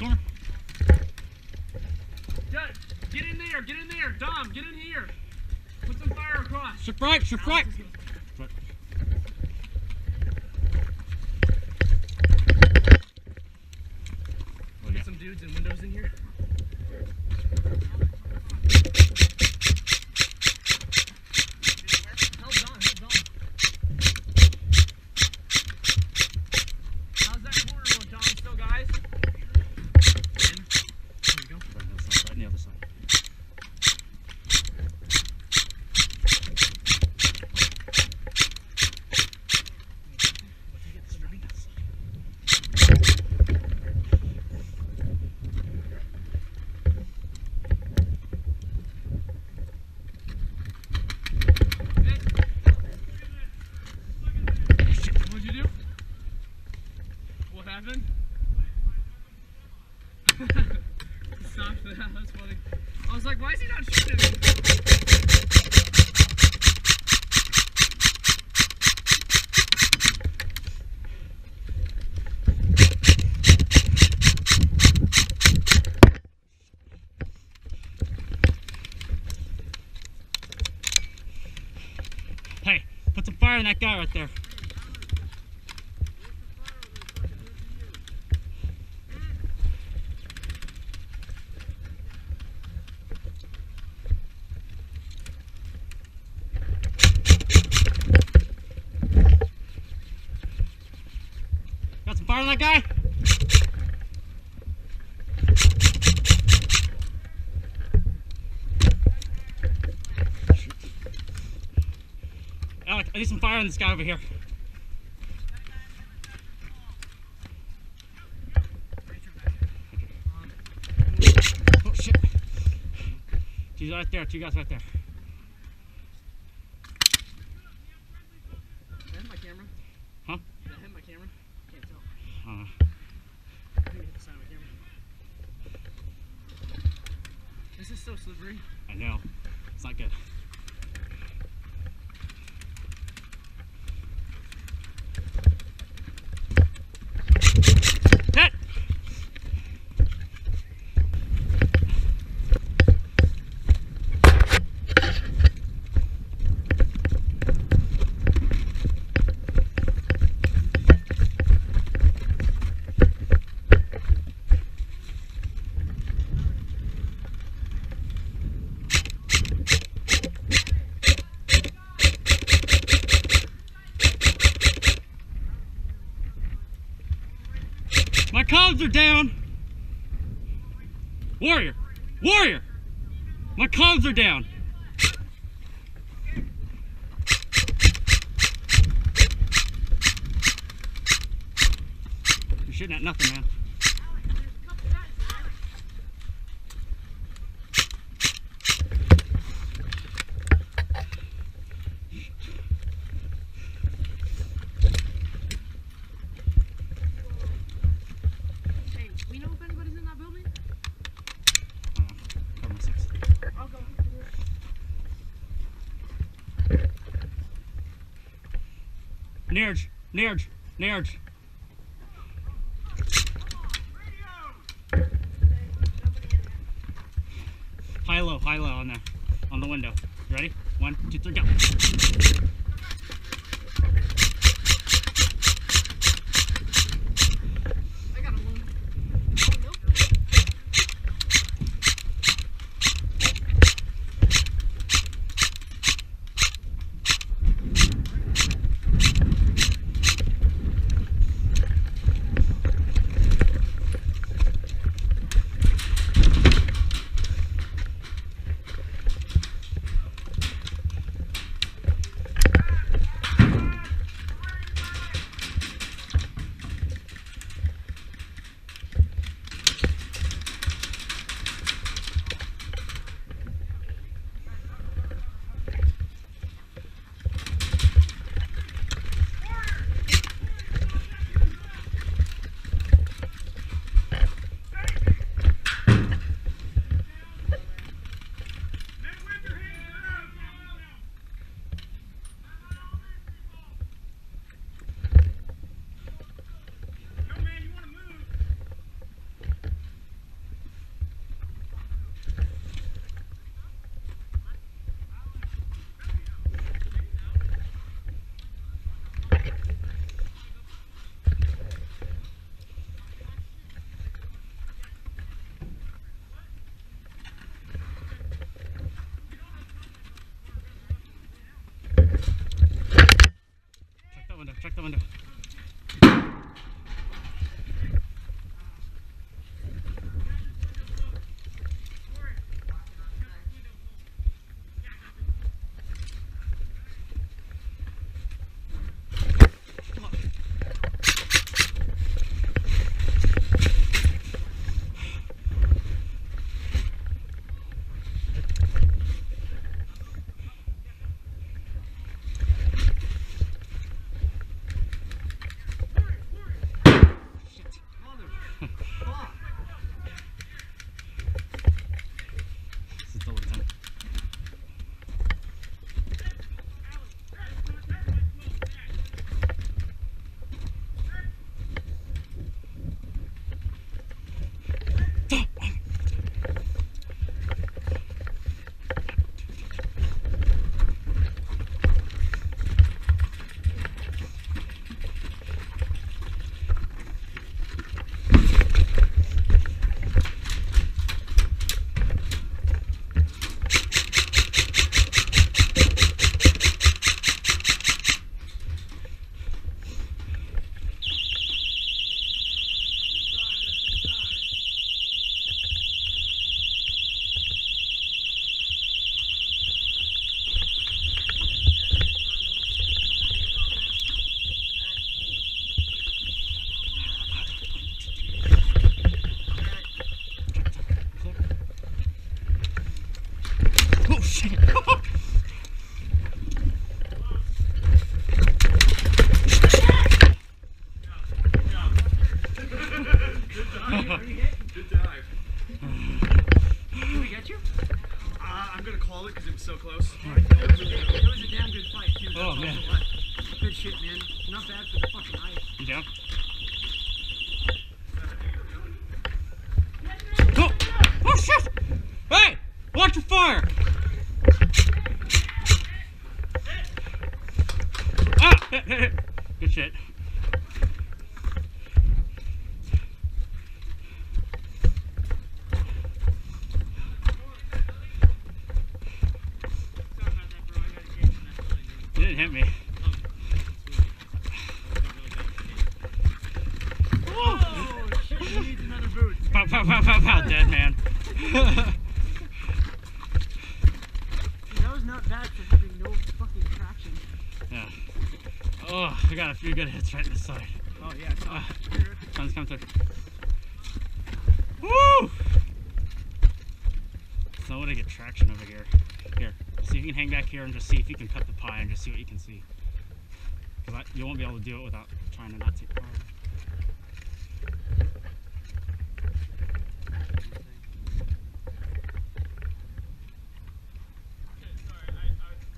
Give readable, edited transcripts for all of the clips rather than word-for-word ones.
corner. Get in there, get in there. Dom, get in here. Put some fire across. Shift right, shift right. Get some dudes and windows in here. Stop that, that's funny. I was like, why is he not shooting me? Hey, put some fire in that guy right there. Got some fire on that guy? Alec, I need some fire on this guy over here. Oh shit. He's right there, 2 guys right there. Did I hit my camera? Huh? Did I hit my camera? Can't tell. I think I hit the side of my camera. This is so slippery. I know. It's not good. Hit! My comms are down! Warrior! Warrior! My comms are down! You're shooting at nothing, man. Nearge. High low on there, on the window. You ready? 1, 2, 3, go. I got one. Check the window. This is the lieutenant. Oh shit! Good dive. Did we get you? I'm gonna call it because it was so close. It was a damn good fight too. Oh man. Good shit, man. Not bad for the fucking ice. You down? Oh! Oh shit! Hey! Watch your fire! Ah! Hit, hit, hit. Good shit. You didn't hit me. Oh shit, he needs another boot. Pow, pow, pow, pow, pow, dead man. That was not bad for having no fucking traction. Yeah. Oh, I got a few good hits right in the side. Oh yeah, Come through. Woo! So I want to get traction over here. Here, see if you can hang back here and just see if you can cut the pie and just see what you can see. Because you won't be able to do it without trying to not take fire.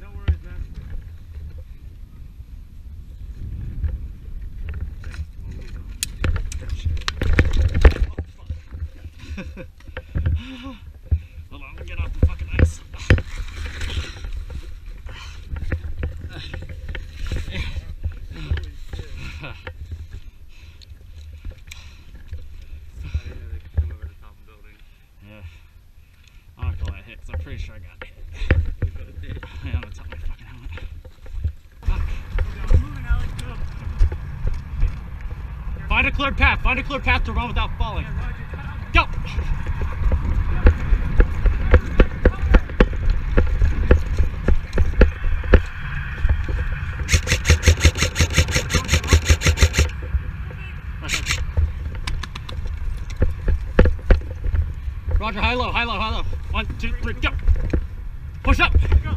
no worries, man. Hold on, let me get off the fucking ice. Yeah. I'm gonna call that hit because I'm pretty sure I got hit. Yeah, on the top of my fucking helmet. Fuck. Find a cleared path. Find a cleared path to run without falling. Go! Roger, high low, high low, high low. 1, 2, 3, go! Push up! Go.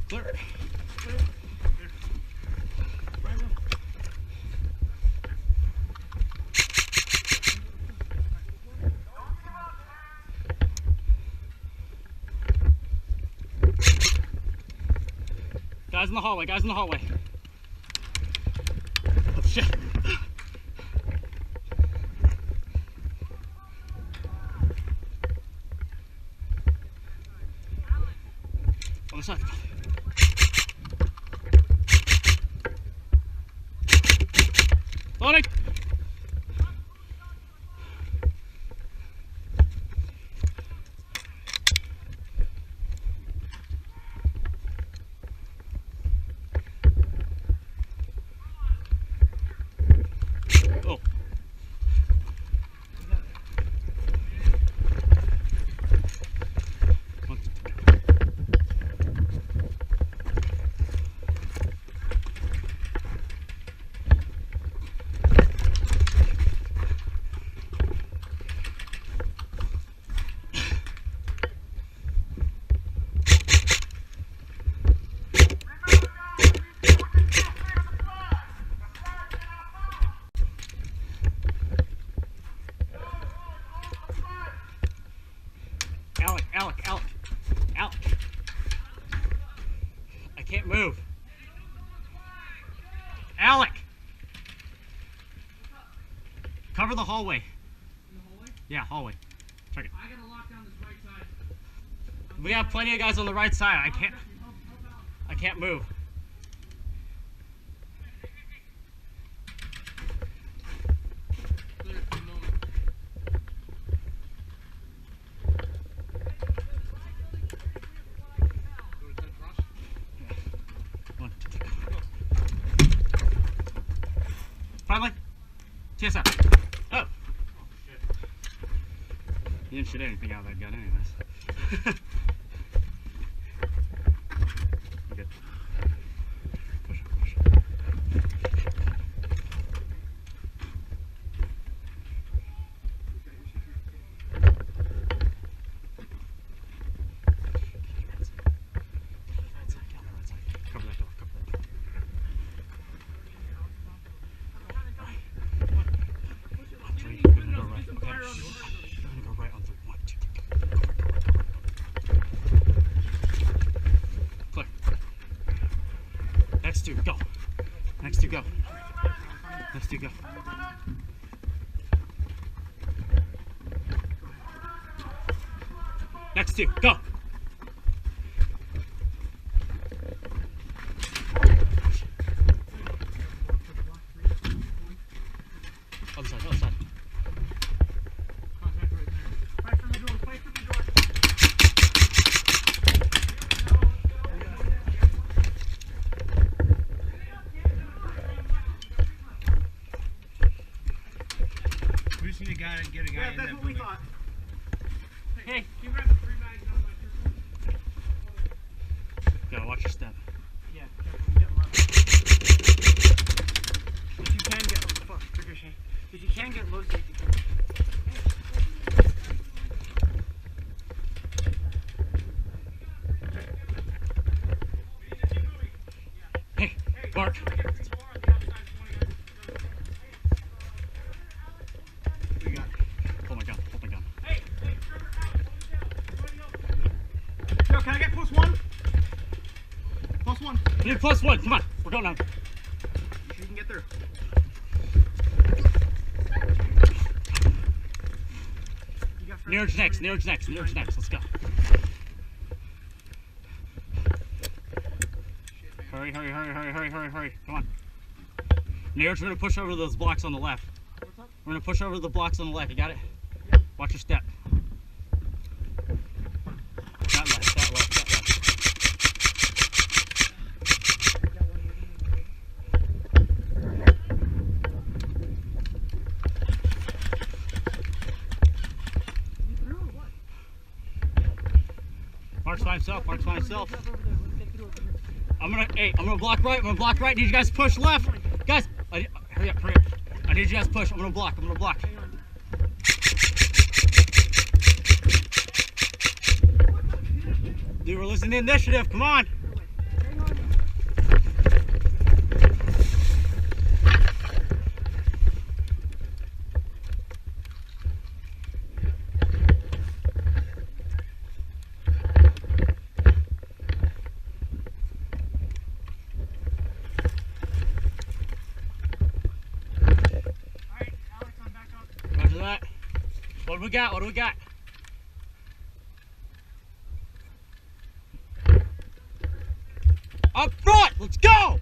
Clear. Guys in the hallway, guys in the hallway. Oh shit. Other side. Loading. Oh. Alec. I can't move. Alec! Cover the hallway. In the hallway? Yeah, hallway. Check it. I gotta lock down this right side. We have plenty of guys on the right side. I can't move. Clear for the moment. Go to touch rush. One, two, three, go. Finally, TSF. Oh. Oh shit. You didn't shoot anything out of that gun, anyways. You're good. Push it, push it. Cover that door, cover that door. On three, you're gonna go right. Okay. You're gonna go right on three. One, two, three. Clear. Next two, go. Next two, go. Next two, go. Next two, go. Other side, other side. Contact right there. Fight from the door, fight from the door. We just need to get a guy Yeah, in that's that what we building. thought. Hey. Can you grab the 3 bags out of my trip? Gotta watch your step. Yeah, careful, you get low. If you can get, oh fuck, ricochet. If you can get low safety. Hey, Mark. We got it. Hold my gun, hold my gun. Yo, can I get +1? +1. We need +1, come on. We're going now. You sure you can get through? You got Nearest next, nearest next, nearest next. Let's go. Hurry, hurry, hurry, hurry, hurry, hurry, hurry. Come on. Nearest, we're gonna push over those blocks on the left. What's up? We're gonna push over the blocks on the left. You got it? Watch your step. That left, that left, that left. Mark's by himself, Mark's by himself. I'm gonna block right, I'm gonna block right. Need you guys to push left. Guys, hurry up, hurry up. I need you guys to push. I'm gonna block, I'm gonna block. Dude, we're losing the initiative, come on. Roger that. What do we got? What do we got? Up front! Let's go!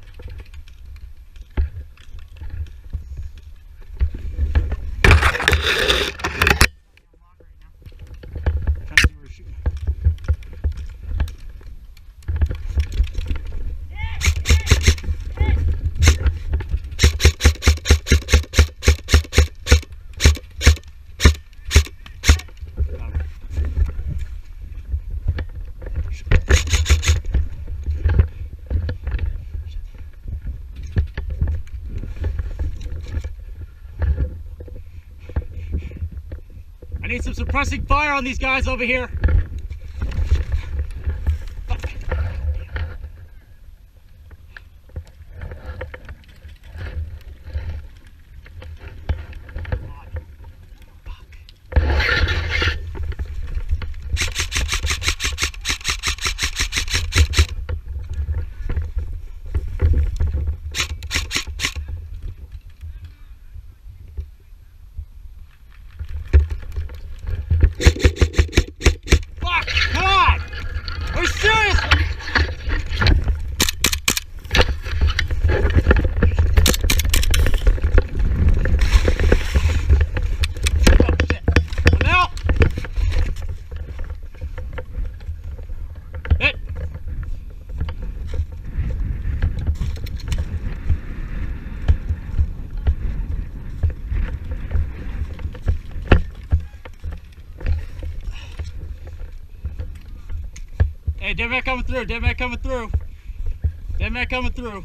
need some suppressing fire on these guys over here. Hey, dead man coming through, dead man coming through. Dead man coming through.